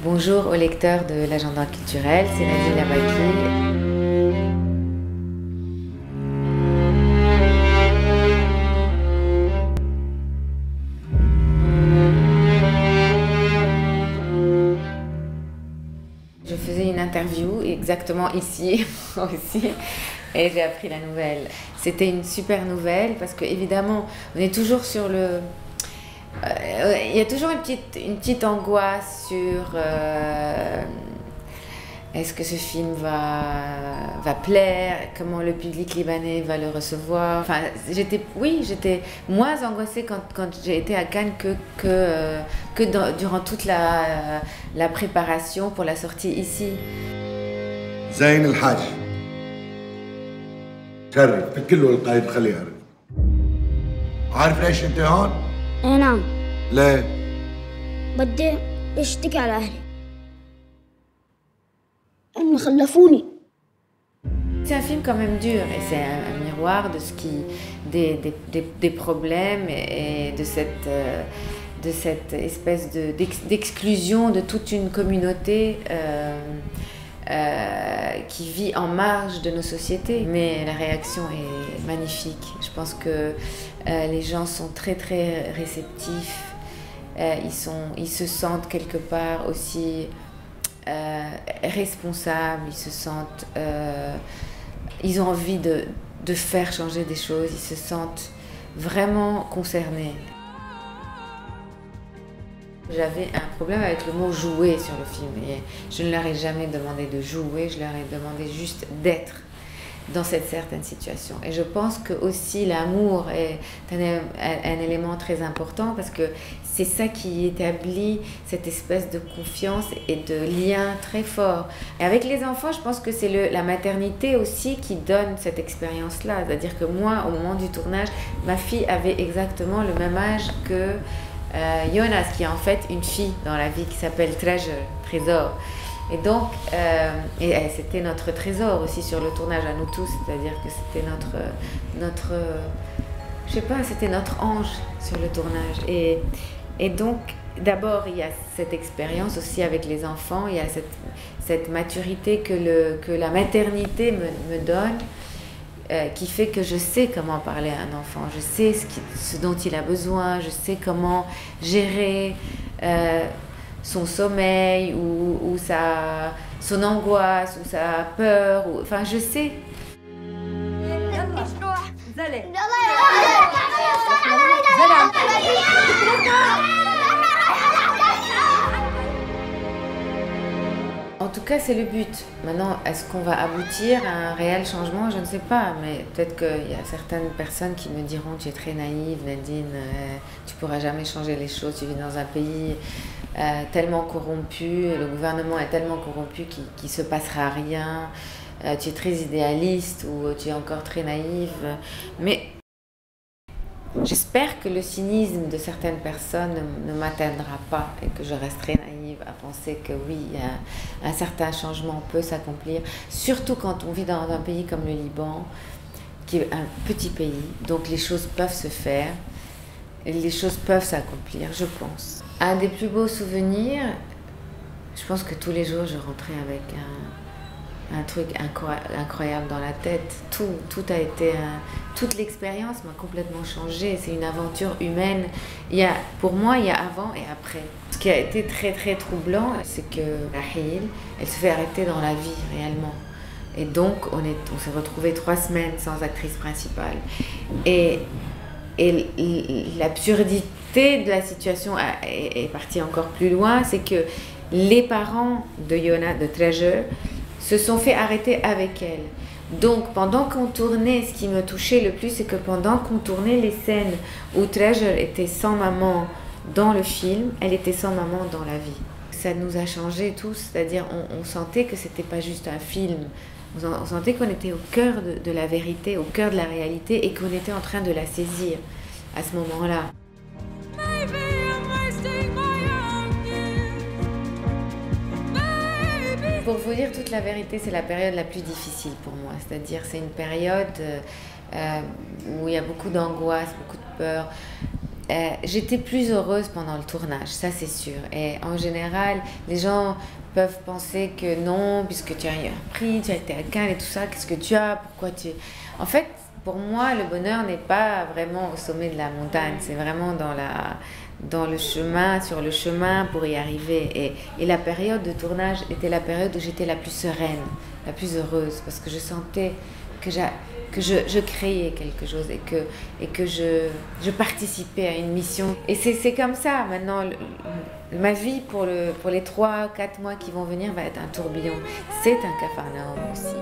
Bonjour aux lecteurs de l'agenda culturel, c'est Nadine Labaki. Je faisais une interview exactement ici aussi et j'ai appris la nouvelle. C'était une super nouvelle parce que évidemment on est toujours sur le... Il y a toujours une petite angoisse sur est-ce que ce film va plaire, comment le public libanais va le recevoir. Enfin, j'étais moins angoissée quand j'ai été à Cannes durant toute la préparation pour la sortie ici. زين الحاج شرف الكل والقايد خليه يعرف. عارف ليش انت هون؟ اي نعم. ليه؟ بدي اشتكي على اهلي انهم خلفوني. C'est un film quand même dur et c'est un miroir de des problèmes et de cette espèce d'exclusion de toute une communauté qui vit en marge de nos sociétés. Mais la réaction est magnifique. Je pense que les gens sont très très réceptifs. Ils se sentent quelque part aussi responsables. Ils se sentent... ils ont envie de faire changer des choses. Ils se sentent vraiment concernés. J'avais un problème avec le mot jouer sur le film et je ne leur ai jamais demandé de jouer, je leur ai demandé juste d'être dans cette certaine situation. Et je pense que aussi l'amour est un élément très important parce que c'est ça qui établit cette espèce de confiance et de lien très fort. Et avec les enfants, je pense que c'est la maternité aussi qui donne cette expérience-là. C'est-à-dire que moi, au moment du tournage, ma fille avait exactement le même âge que Jonas, qui est en fait une fille dans la vie qui s'appelle Treasure, Trésor. Et donc, c'était notre trésor aussi sur le tournage à nous tous, c'est-à-dire que c'était je sais pas, c'était notre ange sur le tournage. Et donc, d'abord, il y a cette expérience aussi avec les enfants, il y a cette maturité que la maternité me donne, qui fait que je sais comment parler à un enfant, je sais ce dont il a besoin, je sais comment gérer son sommeil ou son angoisse ou sa peur, enfin je sais. En tout cas, c'est le but. Maintenant, est-ce qu'on va aboutir à un réel changement? Je ne sais pas, mais peut-être qu'il y a certaines personnes qui me diront « Tu es très naïve, Nadine, tu ne pourras jamais changer les choses, tu vis dans un pays tellement corrompu, le gouvernement est tellement corrompu qu'il ne se passera rien, tu es très idéaliste ou tu es encore très naïve. » Mais j'espère que le cynisme de certaines personnes ne m'atteindra pas et que je resterai naïve à penser que oui, un certain changement peut s'accomplir, surtout quand on vit dans un pays comme le Liban, qui est un petit pays, donc les choses peuvent se faire, et les choses peuvent s'accomplir, je pense. Un des plus beaux souvenirs, je pense que tous les jours je rentrais avec un truc incroyable dans la tête. Tout a été... toute l'expérience m'a complètement changée. C'est une aventure humaine. Pour moi, il y a avant et après. Ce qui a été très très troublant, c'est que Rahil, elle se fait arrêter dans la vie réellement. Et donc, on s'est retrouvés 3 semaines sans actrice principale. Et l'absurdité de la situation est partie encore plus loin. C'est que les parents de Yona, de Treasure, se sont fait arrêter avec elle. Donc pendant qu'on tournait, ce qui me touchait le plus, c'est que pendant qu'on tournait les scènes où Treasure était sans maman dans le film, elle était sans maman dans la vie. Ça nous a changés tous, c'est-à-dire on sentait que c'était pas juste un film, on sentait qu'on était au cœur de la vérité, au cœur de la réalité et qu'on était en train de la saisir à ce moment-là. Pour vous dire toute la vérité, c'est la période la plus difficile pour moi. C'est-à-dire, c'est une période où il y a beaucoup d'angoisse, beaucoup de peur. j'étais plus heureuse pendant le tournage, ça c'est sûr. Et en général, les gens peuvent penser que non, puisque tu as eu un prix, tu as été à Cannes et tout ça, qu'est-ce que tu as, pourquoi tu... En fait, pour moi, le bonheur n'est pas vraiment au sommet de la montagne, c'est vraiment dans le chemin, sur le chemin pour y arriver. Et la période de tournage était la période où j'étais la plus sereine, la plus heureuse, parce que je sentais que je créais quelque chose et que je participais à une mission. Et c'est comme ça, maintenant, ma vie pour les 3-4 mois qui vont venir va être un tourbillon. C'est un Capharnaüm aussi.